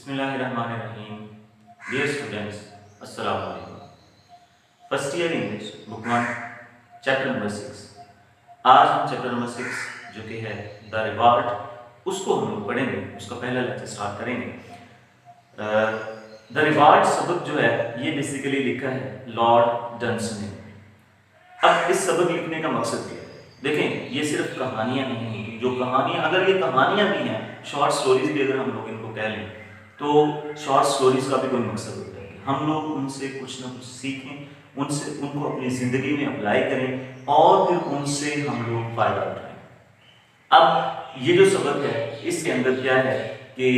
Bismillahirrahmanirrahim. Dear students, Assalamu alaikum. First year English, book 1, chapter number 6. आज हम chapter number 6 जो कि है द रिवार्ड, उसको हम लोग पढ़ेंगे, उसका पहला लेक्चर स्टार्ट करेंगे। द रिवार्ड सबक जो है ये बेसिकली लिखा है लॉर्ड डंसन ने। अब इस सबक लिखने का मकसद क्या है? देखें, ये सिर्फ कहानियाँ नहीं होंगी, जो कहानियाँ, अगर ये कहानियाँ भी हैं, शॉर्ट स्टोरीज भी अगर हम लोग इनको कह लें, तो शॉर्ट स्टोरीज का भी कोई मकसद होता है कि हम लोग उनसे कुछ ना कुछ सीखें, उनसे उनको अपनी ज़िंदगी में अप्लाई करें और फिर उनसे हम लोग फ़ायदा उठाएं। अब ये जो सबक है इसके अंदर क्या है कि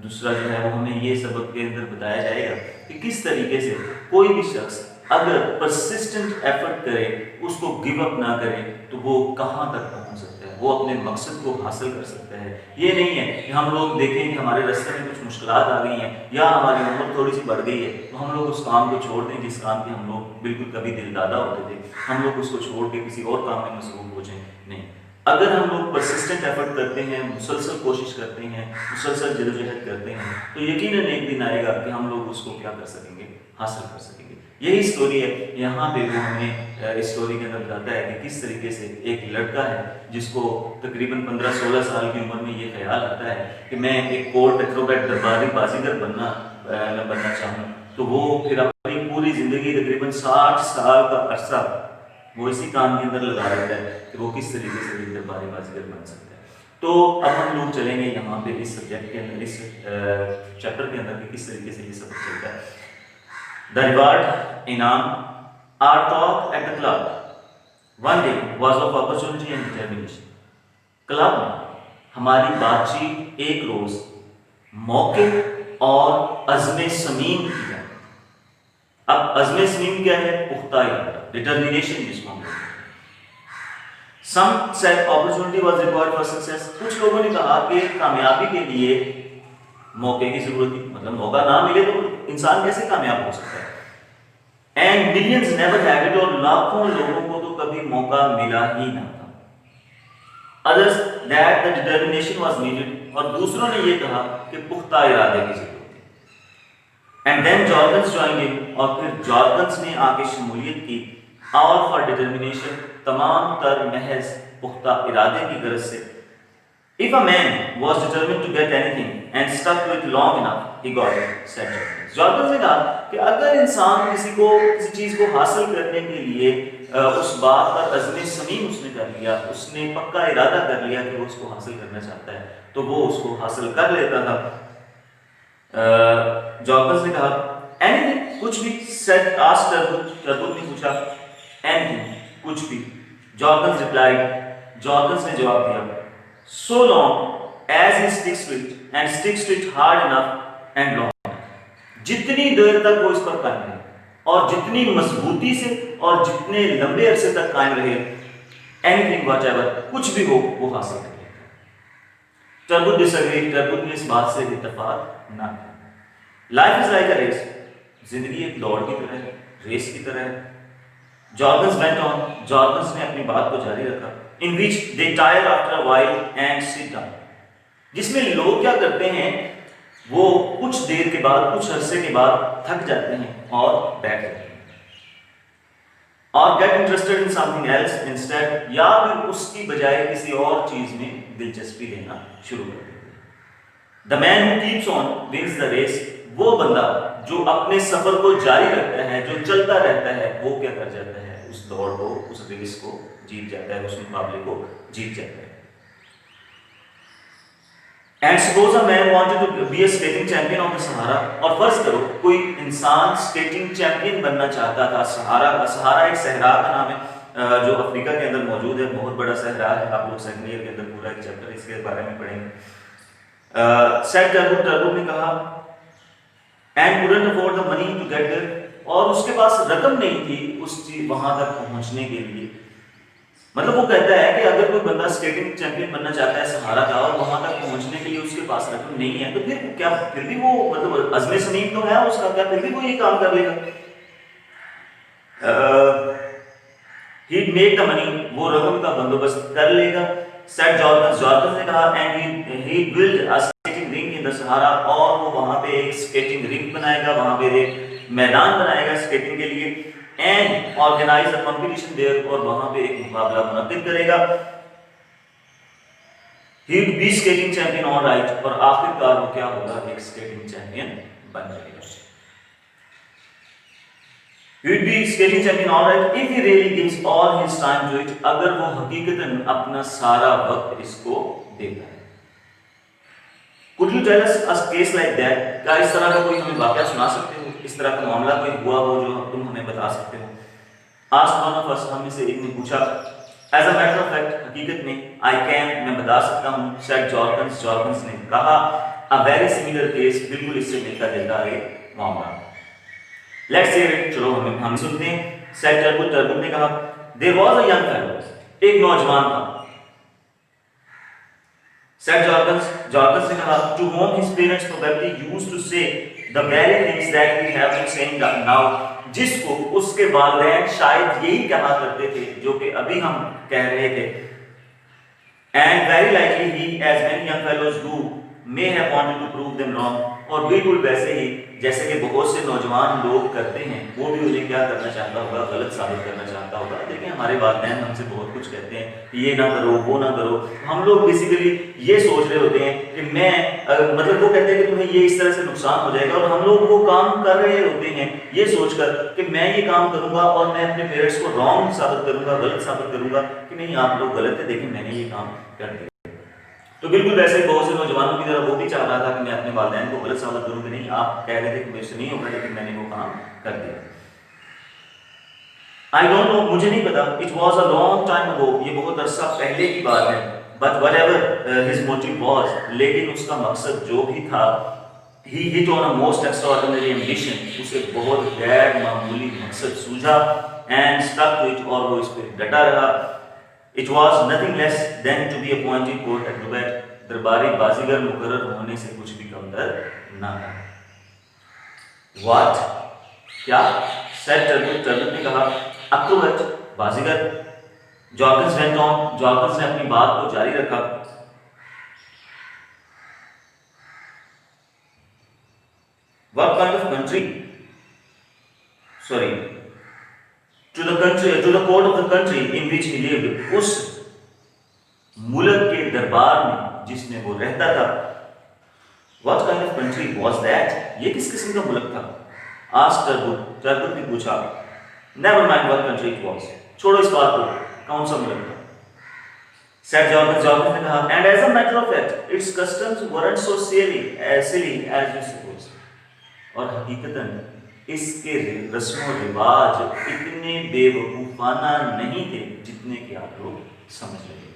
दूसरा जो है वो हमें ये सबक के अंदर बताया जाएगा कि किस तरीके से कोई भी शख्स अगर परसिस्टेंट एफर्ट करे, उसको गिव अप ना करे, तो वो कहाँ तक पहुँच सकता है, वो अपने मकसद को हासिल कर सकता है। ये नहीं है कि हम लोग देखें कि हमारे रास्ते में कुछ मुश्किलात आ गई हैं या हमारी उम्र थोड़ी सी बढ़ गई है, तो हम लोग उस काम को छोड़ दें जिस काम के हम लोग बिल्कुल कभी दिल दादा होते थे, हम लोग उसको छोड़ के किसी और काम में मसरूफ हो जाएं। नहीं, अगर हम लोग परसिस्टेंट एफर्ट करते हैं, मुसलसल कोशिश करते हैं, मुसलसल जदोजहद करते हैं, तो यकीनन एक दिन आएगा कि हम लोग उसको क्या कर सकेंगे, हासिल कर सकेंगे। यही स्टोरी है। यहाँ पे वो हमें इस स्टोरी के अंदर बताता है कि किस तरीके से एक लड़का है जिसको तकरीबन 15-16 साल की उम्र में ये ख्याल आता है कि मैं एक कोर्ट एक्रोबैट दरबारी बाजीगर बनना चाहूँ, तो वो फिर अपनी पूरी ज़िंदगी तकरीबन 60 साल का अरसा वो इसी काम के अंदर लगा रहता है कि वो किस तरीके से एक दरबारी बाजीगर बन सकता है। तो अब हम लोग चलेंगे यहाँ पे इस सब्जेक्ट के अंदर, इस चैप्टर के अंदर किस तरीके से ये सबक चलता है। The reward, इनाम, our talk at the club one day was of opportunity and determination. Club में हमारी बातचीत एक रोज मौके और अज़्म समीम की है। अब अज़्म समीम क्या है? पुख्ता इरादा, डिटर्मिनेशन जिसको हम कहते हैं। Some said opportunity was required for success. कुछ लोगों ने कहा कि कामयाबी के लिए मौके की जरूरत थी, मतलब मौका ना मिले तो इंसान कैसे कामयाब हो सकता है। And millions never had it, और लाखों लोगों को तो कभी मौका मिला ही ना था। Others that the determination was needed, और दूसरों ने ये कहा कि पुख्ता इरादे की जरूरत है। एंड देन जॉर्गन्स जॉइंड इन, और फिर जॉर्गन्स ने आके शमूलियत की। ऑल फॉर डिटर्मिनेशन, तमाम तर महज पुख्ता इरादे की गरज से। If a man was determined to get anything and stuck to it long enough, he got it, said Jordan. Jordan ने कहा कि अगर इंसान किसी चीज को हासिल करने के लिए उस बात पर अज़्म समीम उसने कर लिया, उसने पक्का इरादा कर लिया कि वो उसको हासिल करना चाहता है, तो वो उसको हासिल कर लेता था। जॉर्गन्स ने कहा एनीथिंग, कुछ भी। सेड आस्क्ड टर्बुट ने पूछा एनीथिंग, कुछ भी। जॉर्गन्स रिप्लाइड, जॉर्गन्स ने जवाब दिया so long as he sticks to it and sticks to it hard enough and long, जितनी देर तक वो इस पर कायम रहे और जितनी मजबूती से और जितने लंबे अरसे तक कायम रहे, anything whatever, कुछ भी हो वो हासिल कर लेगा। टर्बुट डिसएग्रीड, टर्बुट ने इस बात से इत्तेफाक ना किया। Life is like a race, जिंदगी एक दौड़ की तरह है, रेस की तरह है। जॉर्गन्स वेंट ऑन, जॉर्गन्स ने अपनी बात को जारी रखा। In which they tire after a while and sit down, जिसमें लोग क्या करते हैं, वो कुछ देर के बाद, कुछ अरसे के बाद थक जाते हैं और बैठ जाते हैं, और get interested in something else instead, या फिर उसकी बजाय किसी और चीज में दिलचस्पी लेना शुरू कर देते हैं। The man who keeps on wins the race, वो बंदा जो अपने सफर को जारी रखता है, जो चलता रहता है, वो क्या कर जाता है, उस दौड़ को, उस रेस को जीत जाता है, उस मुकाबले को जीत जाता है। And suppose a man wanted to be a skating champion of the Sahara, और फर्ज करो कोई इंसान स्केटिंग चैंपियन बनना चाहता था सहारा का। सहारा एक सहरा का नाम है जो अफ्रीका के अंदर मौजूद है, बहुत बड़ा सहरा है। आप लोग सेकंड ईयर के अंदर पूरा एक चैप्टर इसके बारे में पढ़ेंगे। सेड टर्बुट ने कहा and couldn't afford the money to get there, और उसके पास रकम नहीं थी उस चीज वहां तक पहुंचने के लिए। मतलब वो कहता है कि अगर कोई बंदा स्केटिंग चैंपियन बनना चाहता है सहारा का और वहां तक पहुंचने के लिए उसके पास रकम नहीं है, तो फिर क्या, फिर भी वो मतलब अज़्म समीम तो है उसका, क्या फिर भी वो ये काम कर लेगा? he'd make the money, वो रकम का बंदोबस्त कर लेगा। सेड जॉर्गन्स, जॉर्गन्स ने कहा and he'd build a skating rink in دا सहारा, और वो वहाँ पे एक स्केटिंग रिंक बनाएगा, वहाँ पे एक मैदान बनाएगा स्केटिंग के लिए, and organise a competition there, और वहाँ पे एक मुकाबला मुनक्किद करेगा। He would be skating champion all right, और आखिरकार वो क्या होगा, एक स्केटिंग चैंपियन बन जाएगा। He would be skating champion all right if he really gives all his time to it, अगर वो हकीकतन अपना सारा वक्त इसको देता है। Could you tell us a case like that? क्या इस तरह का कोई हमें वाकया सुना सकते हो, इस तरह का मामला कोई हुआ हो जो तुम हमें बता सकते हो? Asked one of us, हम में से एक ने पूछा। As a matter of fact, हकीकत में I can, मैं बता सकता हूँ, said Jorkins, Jorkins ने कहा, a very similar case, बिल्कुल इससे मिलता जुलता एक मामला। Let's hear it, चलो हम सुनते हैं। Said Turgut, Turgut ने कहा, there was a young fellow, एक नौजवान था। Said Jorkins, Jorkins ने कहा, to whom his parents probably used to say the very things that we have been saying now, जिसको उसके वालिदैन शायद यही कहा करते थे जो कि अभी हम कह रहे थे। And very likely he, as many young fellows do, may have wanted to prove them wrong, और बिल्कुल वैसे ही जैसे कि बहुत से नौजवान लोग करते हैं, वो भी उन्हें क्या करना चाहता होगा, गलत साबित करना चाहता होगा। देखिए हमारे वालिदैन हमसे बहुत कुछ कहते हैं, ये ना करो, वो ना करो, हम लोग बेसिकली ये सोच रहे होते हैं कि मैं मतलब वो कहते हैं कि तुम्हें ये इस तरह से नुकसान हो जाएगा, और हम लोग वो काम कर रहे होते हैं ये सोचकर कि मैं ये काम करूंगा और मैं अपने पेरेंट्स को रॉन्ग साबित करूंगा, गलत साबित करूंगा कि नहीं आप लोग गलत है, देखिए मैंने ये काम कर दिया। तो बिल्कुल वैसे ही बहुत से नौजवानों की तरह वो भी चाह रहा था कि मैं अपने वालिदैन को गलत साबित करूं कि नहीं आप कह रहे थे कि मेरे से नहीं होगा, लेकिन मैंने वो काम कर दिया। आई डोंट नो, मुझे नहीं पता, it was a long time ago, ये बहुत अरसा पहले की बात है, but whatever his motive was, लेकिन उसका मकसद जो भी था, he hit on a most extraordinary ambition, उसे बहुत गैर मामूली मकसद सूझा, एंड स्टक टू इट, और वो इस पे डटा रहा। It was nothing less than to be appointed court acrobat, दरबारी बाजीगर मुकर्रर होने से कुछ भी कमतर ना था। What? क्या? Said Turgut, Turgut ने कहा, acrobat, Baazigar. Jorkins went on, Jorkins ने अपनी बात को जारी रखा। What kind of country? Sorry. To the court of the country in which he lived, उस मुल्क के दरबार में जिसमें वो रहता था। What kind of country was that? ये किस किस्म का मुल्क था? Asked Turgut, Turgut ने पूछा। Never mind what country it was, छोड़ो इस बात को, कौन सा मुल्क था? Said Jorkins, Jorkins ने कहा, and as a matter of fact, its customs weren't so silly as you suppose, और हकीकतन इसके रस्म रिवाज इतने बेवकूफाना नहीं थे जितने कि आप लोग समझ रहे।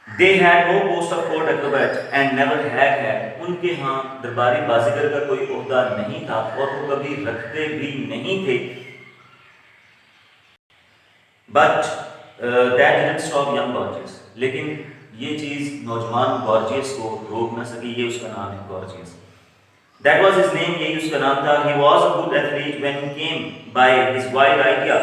They had no post of court acrobat and never had, उनके यहाँ दरबारी बाजीगर का कोई ओहदा नहीं था और वो कभी रखते भी नहीं थे। But that didn't stop young Gorgias, लेकिन ये चीज नौजवान गॉर्जियस को रोक न सकी, ये उसका नाम है gorgeous. That was his name, यही उसका नाम था। He was a good athlete when he came by his wild idea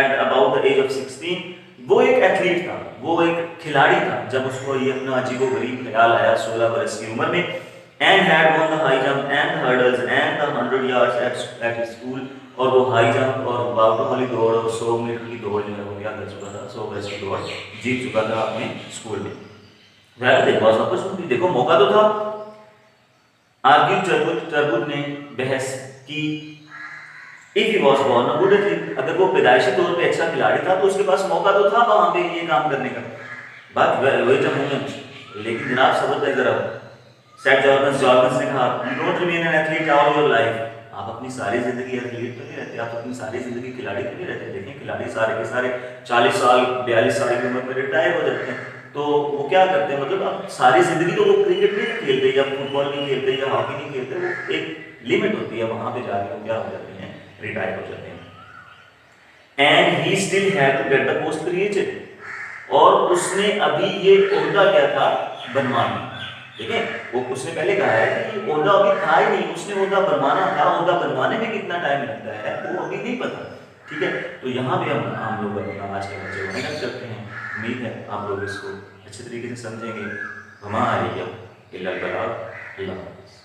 at about the age of 16. वो एक एथलीट था, वो एक खिलाड़ी था जब उसको ये अपना अजीबोगरीब ख्याल आया 16 बरस की उम्र में। And had won the high jump and the hurdles and the 100 yards at his school, और वो हाई जंप और बाउटो वाली दौड़ और 100 मीटर की दौड़ जो है वो क्या कर चुका था, 100 गज की दौड़ जीत चुका था अपने स्कूल में। देखो मौका तो था। आर्ग्यू टर्गुट ने बहस की, if he was born a good athlete, अगर वो पैदाइशी तौर पे अच्छा खिलाड़ी था तो उसके पास मौका तो था वहां पे ये काम करने का। बात वेट अ मोमेंट, लेकिन जनाब सब्र तय करो। सेड जॉर्गन्स ने कहा, you don't remain an athlete all your life, आप अपनी सारी जिंदगी एथलीट तो नहीं रहते, आप अपनी सारी जिंदगी खिलाड़ी तो नहीं रहते। देखिए खिलाड़ी सारे के सारे 40 साल 42 साल की उम्र में रिटायर हो जाते हैं, तो वो क्या करते हैं, मतलब अब सारी जिंदगी तो वो क्रिकेट नहीं खेलते या फुटबॉल नहीं खेलते या हॉकी नहीं खेलते, वो एक लिमिट होती है, वहां पे जाके वो क्या हो जाते हैं, रिटायर हो जाते हैं। And he still had to get the post created, और उसने अभी ये ओहदा क्या था, बनवाना। ठीक है, वो उसने पहले कहा है कि ओहदा अभी था ही नहीं, उसने ओहदा बनवाना था। ओहदा बनवाने में कितना टाइम लगता है वो अभी नहीं पता। ठीक है, तो यहाँ पे हम लोग अपना आज के बच्चे को मेहनत करते हैं। उम्मीद है आप लोग इसको अच्छे तरीके से समझेंगे। وما علیہ الا البلاغ. اللہ حافظ.